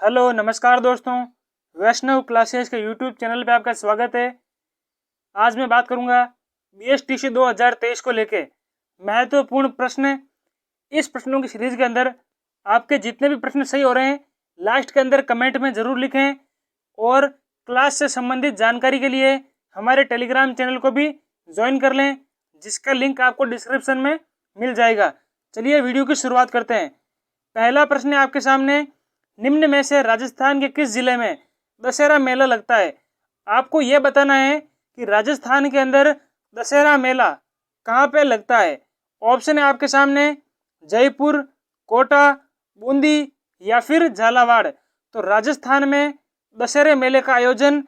Hello नमस्कार दोस्तों, वैष्णव classes के यूट्यूब चैनल पे आपका स्वागत है। आज मैं बात करूंगा बीएसटीसी 2023 को लेके महत्वपूर्ण प्रश्न। इस प्रश्नों की सीरीज के अंदर आपके जितने भी प्रश्न सही हो रहे हैं लास्ट के अंदर कमेंट में ज़रूर लिखें, और क्लास से संबंधित जानकारी के लिए हमारे टेलीग्राम चैनल को भी ज्वाइन कर लें, जिसका लिंक आपको डिस्क्रिप्शन में मिल जाएगा। चलिए वीडियो की शुरुआत करते हैं। पहला प्रश्न है आपके सामने, निम्न में से राजस्थान के किस जिले में दशहरा मेला लगता है? आपको यह बताना है कि राजस्थान के अंदर दशहरा मेला कहाँ पे लगता है। ऑप्शन है आपके सामने जयपुर, कोटा, बूंदी या फिर झालावाड़। तो राजस्थान में दशहरे मेले का आयोजन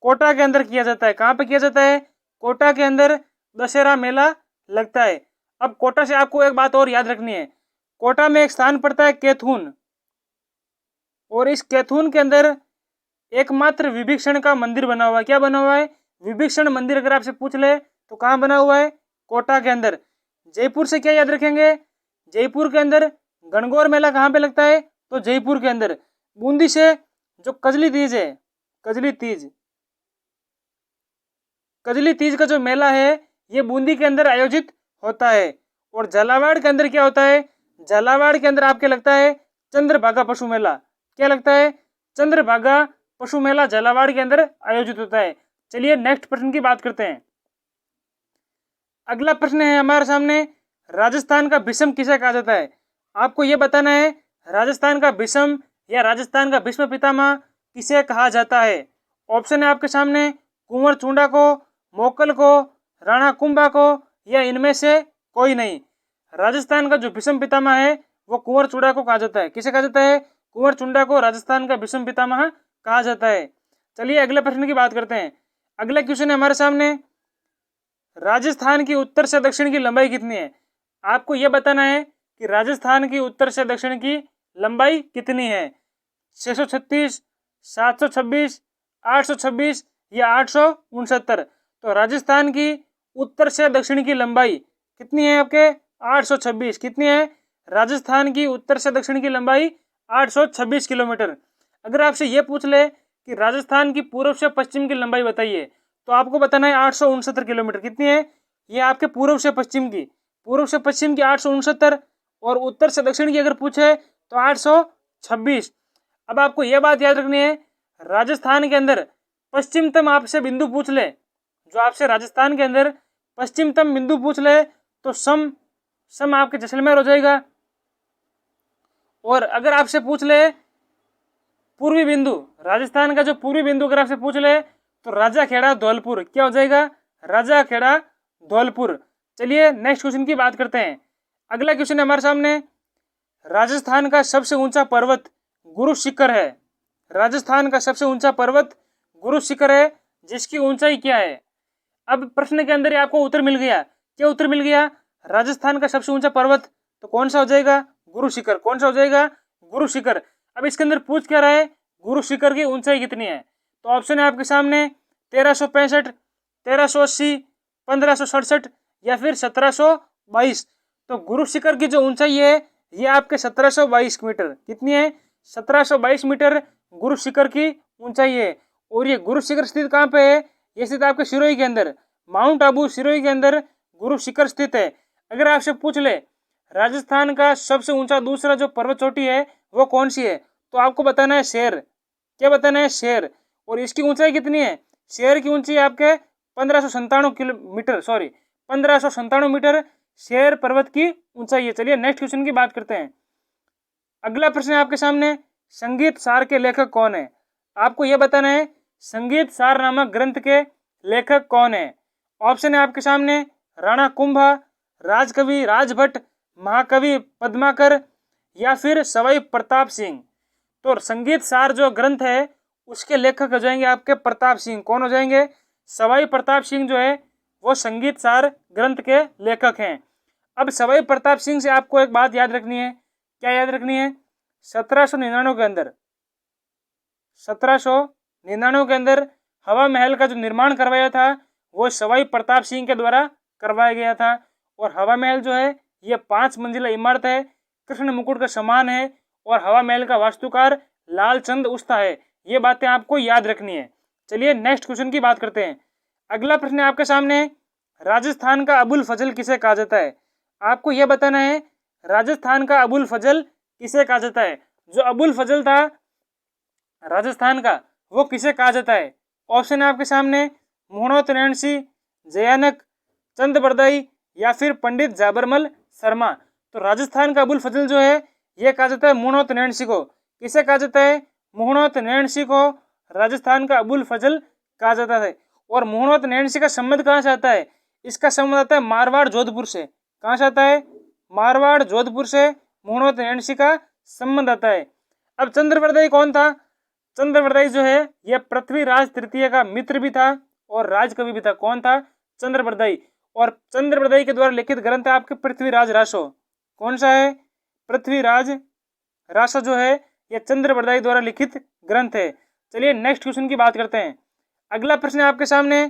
कोटा के अंदर किया जाता है। कहाँ पे किया जाता है? कोटा के अंदर दशहरा मेला लगता है। अब कोटा से आपको एक बात और याद रखनी है, कोटा में एक स्थान पड़ता है कैथून, और इस कैथून के अंदर एकमात्र विभीषण का मंदिर बना हुआ है। क्या बना हुआ है? विभीषण मंदिर। अगर आपसे पूछ ले तो कहाँ बना हुआ है? कोटा के अंदर। जयपुर से क्या याद रखेंगे? जयपुर के अंदर गणगौर मेला कहाँ पे लगता है? तो जयपुर के अंदर। बूंदी से जो कजली तीज है, कजली तीज का जो मेला है ये बूंदी के अंदर आयोजित होता है। और झालावाड़ के अंदर क्या होता है? झालावाड़ के अंदर आपके लगता है चंद्रभागा पशु मेला। क्या लगता है? चंद्रभागा पशु मेला झालावाड़ के अंदर आयोजित होता है। चलिए नेक्स्ट प्रश्न की बात करते हैं। अगला प्रश्न है हमारे सामने, राजस्थान का भीष्म किसे कहा जाता है? आपको यह बताना है राजस्थान का भीष्म या राजस्थान का भीष्म पितामह किसे कहा जाता है। ऑप्शन है आपके सामने कुंवर चुंडा को, मोकल को, राणा कुंभा को, या इनमें से कोई नहीं। राजस्थान का जो भीष्म पितामह है वो कुंवर चुंडा को कहा जाता है। किसे कहा जाता है? कुंवर चुंडा को राजस्थान का भीष्म पितामह कहा जाता है। चलिए अगले प्रश्न की बात करते हैं। अगला क्वेश्चन है हमारे सामने, राजस्थान की उत्तर से दक्षिण की लंबाई कितनी है? आपको यह बताना है कि राजस्थान की उत्तर से दक्षिण की लंबाई कितनी है। 636, 726, 826 या 869। तो राजस्थान की उत्तर से दक्षिण की लंबाई कितनी है आपके? 826। कितनी है? राजस्थान की उत्तर से दक्षिण की लंबाई 826 किलोमीटर। अगर आपसे ये पूछ ले कि राजस्थान की पूर्व से पश्चिम की लंबाई बताइए, तो आपको बताना है 869 किलोमीटर। कितनी है? ये आपके पूर्व से पश्चिम की 869, और उत्तर से दक्षिण की अगर पूछे तो 826। अब आपको यह बात याद रखनी है, राजस्थान के अंदर पश्चिमतम आपसे बिंदु पूछ ले, जो आपसे राजस्थान के अंदर पश्चिमतम बिंदु पूछ ले तो सम आपके जैसलमेर हो जाएगा। और अगर आपसे पूछ ले पूर्वी बिंदु, राजस्थान का जो पूर्वी बिंदु अगर आपसे पूछ ले तो राजा खेड़ा धौलपुर। क्या हो जाएगा? राजा खेड़ा धौलपुर। चलिए नेक्स्ट क्वेश्चन की बात करते हैं। अगला क्वेश्चन है हमारे सामने, राजस्थान का सबसे ऊंचा पर्वत गुरु शिखर है। राजस्थान का सबसे ऊंचा पर्वत गुरु शिखर है, जिसकी ऊंचाई क्या है? अब प्रश्न के अंदर ही आपको उत्तर मिल गया। क्या उत्तर मिल गया? राजस्थान का सबसे ऊंचा पर्वत तो कौन सा हो जाएगा? गुरु शिखर। कौन सा हो जाएगा? गुरु शिखर। अब इसके अंदर पूछ क्या रहा है? गुरु शिखर की ऊंचाई कितनी है? तो ऑप्शन है आपके सामने 1365, 1380, 1567 या फिर 1722। तो गुरु शिखर की जो ऊंचाई है ये आपके 1722 मीटर। कितनी है? 1722 मीटर गुरु शिखर की ऊंचाई है। और ये गुरु शिखर स्थित कहाँ पे है? ये स्थित आपके सिरोही के अंदर, माउंट आबू सिरोही के अंदर गुरु शिखर स्थित है। अगर आपसे पूछ ले राजस्थान का सबसे ऊंचा दूसरा जो पर्वत चोटी है वो कौन सी है, तो आपको बताना है शेर। क्या बताना है? शेर। और इसकी ऊंचाई कितनी है? शेर की ऊंचाई आपके 1597 मीटर शेर पर्वत की ऊंचाई है। चलिए नेक्स्ट क्वेश्चन की बात करते हैं। अगला प्रश्न है आपके सामने, संगीत सार के लेखक कौन है? आपको यह बताना है संगीत सार नामक ग्रंथ के लेखक कौन है। ऑप्शन है आपके सामने राणा कुंभा, राजकवि राजभट्ट, महाकवि पद्माकर या फिर सवाई प्रताप सिंह। तो संगीत सार जो ग्रंथ है उसके लेखक हो जाएंगे आपके प्रताप सिंह। कौन हो जाएंगे? सवाई प्रताप सिंह जो है वो संगीत सार ग्रंथ के लेखक हैं। अब सवाई प्रताप सिंह से आपको एक बात याद रखनी है। क्या याद रखनी है? 1799 के अंदर 1799 के अंदर हवा महल का जो निर्माण करवाया था वो सवाई प्रताप सिंह के द्वारा करवाया गया था। और हवा महल जो है ये 5 मंजिला इमारत है, कृष्ण मुकुट का समान है, और हवा महल का वास्तुकार लालचंद उस्ता है। ये बातें आपको याद रखनी है। चलिए नेक्स्ट क्वेश्चन की बात करते हैं। अगला प्रश्न है आपके सामने, राजस्थान का अबुल फजल किसे कहा जाता है? आपको यह बताना है राजस्थान का अबुल फजल किसे कहा जाता है। जो अबुल फजल था राजस्थान का, वो किसे कहा जाता है? ऑप्शन है आपके सामने, मोहनोत नैन सिंह, जयानक, चंद बरदाई या फिर पंडित जाबरमल शर्मा। तो राजस्थान का अबुल फजल जो है यह कहा जाता है मोहनोत नैन सिंह को। किसे कहा जाता है? मोहनोत नैन सिंह को राजस्थान का अबुल फजल कहा जाता है। और मोहनोत नैन सिंह का संबंध कहाँ से आता है? इसका संबंध आता है मारवाड़ जोधपुर से। कहाँ से आता है? मारवाड़ जोधपुर से मोहनोत नैन सिंह का संबंध आता है। अब चंद्रबरदाई कौन था? चंद्रबरदाई जो है यह पृथ्वीराज तृतीय का मित्र भी था और राजकवि भी था। कौन था? चंद्रबरदाई। और चंद्रबरदाई के द्वारा लिखित ग्रंथ है आपके पृथ्वीराज रासो। कौन सा है? पृथ्वीराज रासो जो है यह चंद्रबरदाई द्वारा लिखित ग्रंथ है। चलिए नेक्स्ट क्वेश्चन की बात करते हैं। अगला प्रश्न है आपके सामने,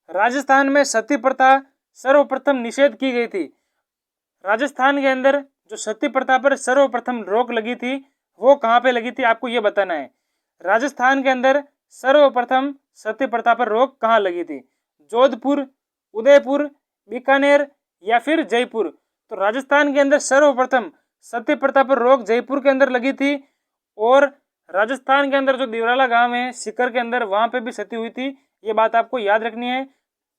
राजस्थान में सती प्रथा सर्वप्रथम निषेध की गई थी। राजस्थान के अंदर जो सती प्रथा पर सर्वप्रथम रोक लगी थी वो कहाँ पे लगी थी? आपको ये बताना है। राजस्थान के अंदर सर्वप्रथम सती प्रथा पर रोक कहाँ लगी थी? जोधपुर, उदयपुर, बीकानेर या फिर जयपुर। तो राजस्थान के अंदर सर्वप्रथम सती प्रथा पर रोक जयपुर के अंदर लगी थी। और राजस्थान के अंदर जो दिवराला गांव है सीकर के अंदर, वहां पे भी सती हुई थी। ये बात आपको याद रखनी है।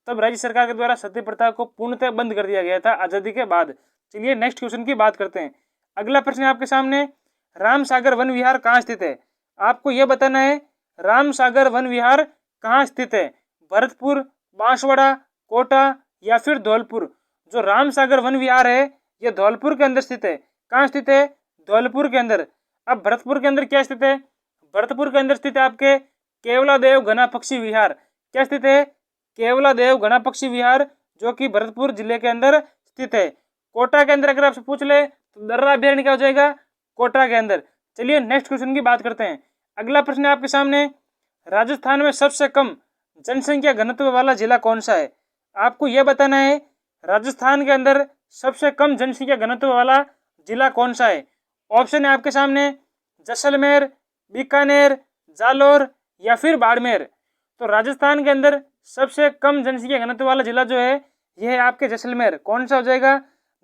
तब राज्य सरकार के द्वारा सती प्रथा को पूर्णतः बंद कर दिया गया था आजादी के बाद। चलिए नेक्स्ट क्वेश्चन की बात करते हैं। अगला प्रश्न है आपके सामने, रामसागर वन विहार कहाँ स्थित है? आपको यह बताना है रामसागर वन विहार कहाँ स्थित है? भरतपुर, बांसवाड़ा, कोटा या फिर धौलपुर। जो रामसागर वन विहार है यह धौलपुर के अंदर स्थित है। कहाँ स्थित है? धौलपुर के अंदर। अब भरतपुर के अंदर क्या स्थित है? भरतपुर के अंदर स्थित है आपके केवलादेव घना पक्षी विहार। क्या स्थित है? केवलादेव घना पक्षी विहार, जो कि भरतपुर जिले के अंदर स्थित है। कोटा के अंदर अगर आपसे पूछ ले तो दर्रा अभ्यारण्य क्या हो जाएगा? कोटा के अंदर। चलिए नेक्स्ट क्वेश्चन की बात करते हैं। अगला प्रश्न है आपके सामने, राजस्थान में सबसे कम जनसंख्या घनत्व वाला जिला कौन सा है? आपको यह बताना है राजस्थान के अंदर सबसे कम जनसंख्या घनत्व वाला जिला कौन सा है। ऑप्शन है आपके सामने, जैसलमेर, बीकानेर, जालोर या फिर बाड़मेर। तो राजस्थान के अंदर सबसे कम जनसंख्या घनत्व वाला जिला जो है यह है आपके जैसलमेर। कौन सा हो जाएगा?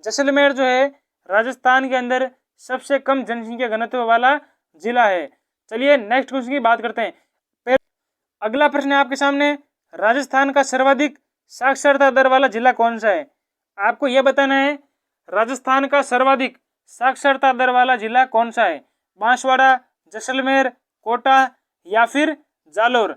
जैसलमेर जो है राजस्थान के अंदर सबसे कम जनसंख्या घनत्व वाला जिला है। चलिए नेक्स्ट क्वेश्चन की बात करते हैं। अगला प्रश्न है आपके सामने, राजस्थान का सर्वाधिक साक्षरता दर वाला जिला कौन सा है? आपको यह बताना है राजस्थान का सर्वाधिक साक्षरता दर वाला जिला कौन सा है? बांसवाड़ा, जैसलमेर, कोटा या फिर जालोर।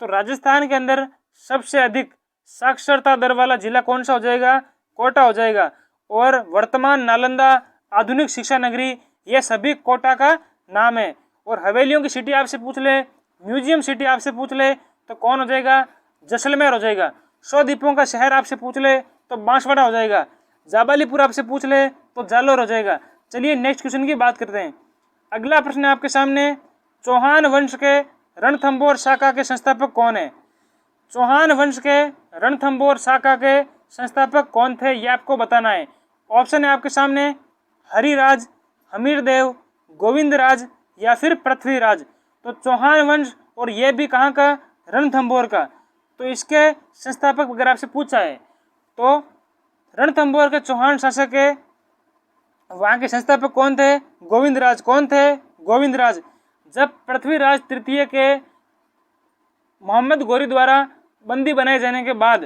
तो राजस्थान के अंदर सबसे अधिक साक्षरता दर वाला जिला कौन सा हो जाएगा? कोटा हो जाएगा। और वर्तमान नालंदा, आधुनिक शिक्षा नगरी, ये सभी कोटा का नाम है। और हवेलियों की सिटी आपसे पूछ ले, म्यूजियम सिटी आपसे पूछ ले तो कौन हो जाएगा? जैसलमेर हो जाएगा। 100 द्वीपों का शहर आपसे पूछ ले तो बांसवाड़ा हो जाएगा। जाबालीपुर आपसे पूछ ले तो जालोर हो जाएगा। चलिए नेक्स्ट क्वेश्चन की बात करते हैं। अगला प्रश्न है आपके सामने, चौहान वंश के रणथंभौर शाखा के संस्थापक कौन है? चौहान वंश के रणथंभौर शाखा के संस्थापक कौन थे ये आपको बताना है। ऑप्शन है आपके सामने, हरिराज, हमीरदेव, गोविंदराज या फिर पृथ्वीराज। तो चौहान वंश, और ये भी कहाँ का? रणथंभौर का। तो इसके संस्थापक अगर आपसे पूछा है तो रणथंभौर के चौहान शासक के वहाँ के संस्थापक कौन थे? गोविंदराज। कौन थे? गोविंदराज। जब पृथ्वीराज तृतीय के मोहम्मद गोरी द्वारा बंदी बनाए जाने के बाद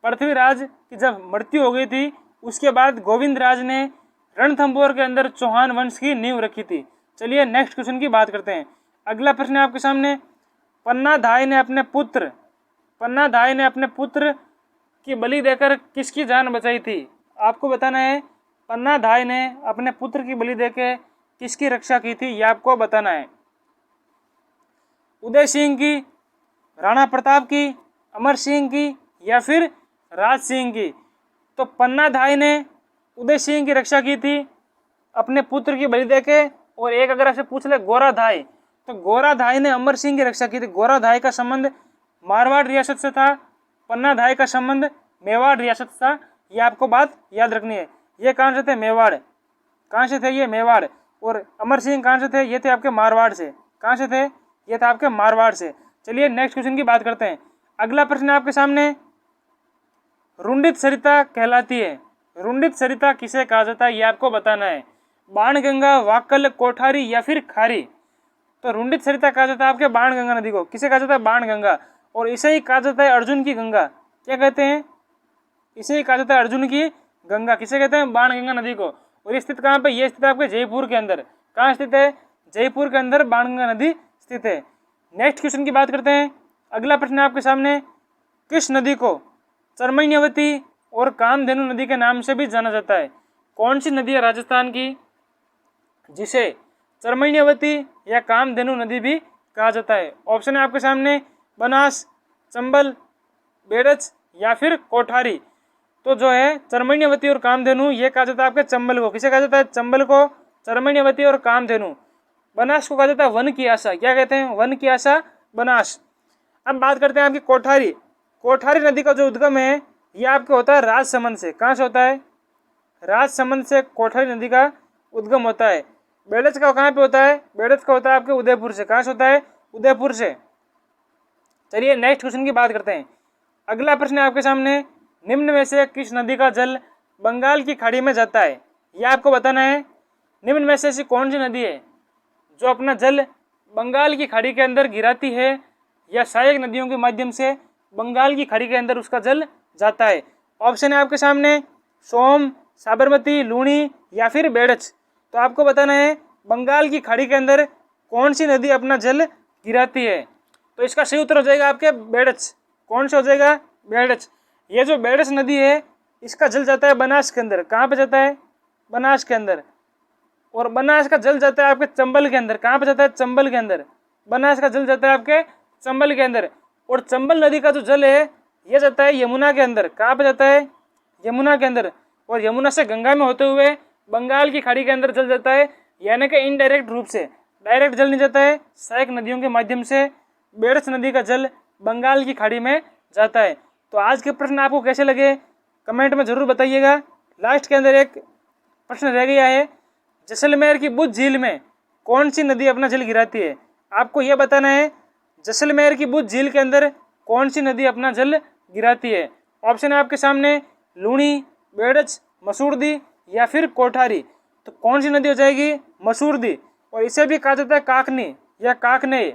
पृथ्वीराज की जब मृत्यु हो गई थी, उसके बाद गोविंदराज ने रणथंभौर के अंदर चौहान वंश की नींव रखी थी। चलिए नेक्स्ट क्वेश्चन की बात करते हैं। अगला प्रश्न है आपके सामने, पन्नाधाय ने अपने पुत्र की बलि देकर किसकी जान बचाई थी? आपको बताना है पन्नाधाय ने अपने पुत्र की बलि देकर किसकी रक्षा की थी, यह आपको बताना है। उदय सिंह की, राणा प्रताप की, अमर सिंह की या फिर राज सिंह की। तो पन्नाधाय ने उदय सिंह की रक्षा की थी अपने पुत्र की बलि देके। और एक अगर आपसे पूछ ले गोराधाय, तो गोराधाय ने अमर सिंह की रक्षा की थी। गोराधाय का संबंध मारवाड़ रियासत से था, पन्नाधाय का संबंध मेवाड़ रियासत से था। ये आपको बात याद रखनी है। ये कहाँ से थे? मेवाड़। कहाँ से थे ये? मेवाड़। और अमर सिंह कहाँ से थे? ये थे आपके मारवाड़ से। कहाँ से थे? ये थे आपके मारवाड़ से। चलिए नेक्स्ट क्वेश्चन की बात करते हैं। अगला प्रश्न आपके सामने, रुंडित सरिता कहलाती है। रुंडित सरिता किसे कहा जाता है ये आपको बताना है। बाणगंगा, वाकल, कोठारी या फिर खारी। तो रुंडित सरिता कहा जाता है आपके बाणगंगा नदी को। किसे कहा जाता है? बाणगंगा। और इसे ही कहा जाता है अर्जुन की गंगा। क्या कहते हैं? इसे ही कहा जाता है अर्जुन की गंगा। किसे कहते हैं? बाणगंगा नदी को। और ये स्थित कहाँ पे? ये स्थित आपके जयपुर के अंदर। कहाँ स्थित है? जयपुर के अंदर बाणगंगा नदी स्थित है। नेक्स्ट क्वेश्चन की बात करते हैं। अगला प्रश्न आपके सामने, किस नदी को चरमैन्यवती और कामधेनु नदी के नाम से भी जाना जाता है? कौन सी नदी है राजस्थान की जिसे चरमैन्यवती या कामधेनु नदी भी कहा जाता है? ऑप्शन है आपके सामने, बनास, चंबल, बेड़च या फिर कोठारी। तो जो है चरमैन्यवती और कामधेनु ये कहा जाता है आपके चंबल को। किसे कहा जाता है? चंबल को, चरमैन्यवती और कामधेनु। बनास को कहा जाता है वन की आशा। क्या कहते हैं? वन की आशा, बनास। अब बात करते हैं आपकी कोठारी। कोठारी नदी का जो उद्गम है ये आपके होता है राजसमंद से। कहाँ से होता है? राजसमंद से कोठारी नदी का उद्गम होता है। बेड़च का कहाँ पे होता है? बेड़च का होता है आपके उदयपुर से। कहाँ से होता है? उदयपुर से। चलिए नेक्स्ट क्वेश्चन की बात करते हैं। अगला प्रश्न है आपके सामने, निम्न में से किस नदी का जल बंगाल की खाड़ी में जाता है? यह आपको बताना है। निम्न में से ऐसी कौन सी नदी है जो अपना जल बंगाल की खाड़ी के अंदर गिराती है या सहायक नदियों के माध्यम से बंगाल की खाड़ी के अंदर उसका जल जाता है? ऑप्शन है आपके सामने, सोम, साबरमती, लूणी या फिर बेड़च। तो आपको बताना है बंगाल की खाड़ी के अंदर कौन सी नदी अपना जल गिराती है। तो इसका सही उत्तर हो जाएगा आपके बेड़च। कौन सा हो जाएगा? बेड़च। ये जो बेड़च नदी है इसका जल जाता है बनास के अंदर। कहाँ पे जाता है? बनास के अंदर। और बनास का जल जाता है आपके चंबल के अंदर। कहाँ पे जाता है? चंबल के अंदर। बनास का जल जाता है आपके चंबल के अंदर। और चंबल नदी का जो जल है ये जाता है यमुना के अंदर। कहाँ पे जाता है? यमुना के अंदर। और यमुना से गंगा में होते हुए बंगाल की खाड़ी के अंदर जल जाता है, यानी कि इनडायरेक्ट रूप से। डायरेक्ट जल नहीं जाता है, सहायक नदियों के माध्यम से बेड़च नदी का जल बंगाल की खाड़ी में जाता है। तो आज के प्रश्न आपको कैसे लगे कमेंट में ज़रूर बताइएगा। लास्ट के अंदर एक प्रश्न रह गया है, जैसलमेर की बुद्ध झील में कौन सी नदी अपना जल गिराती है? आपको यह बताना है जैसलमेर की बुद्ध झील के अंदर कौन सी नदी अपना जल गिराती है। ऑप्शन है आपके सामने, लूणी, बेड़च, मसूरदी या फिर कोठारी। तो कौन सी नदी हो जाएगी? मसूरदी। और इसे भी कहा जाता है काकनी या काकने,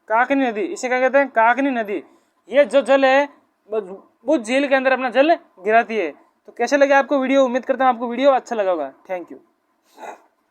काकनी नदी। इसे क्या कहते हैं? काकनी नदी। ये जो जल है बुद्ध झील के अंदर अपना जल गिराती है। तो कैसे लगे आपको वीडियो? उम्मीद करता हूँ आपको वीडियो अच्छा लगा होगा। Thank you.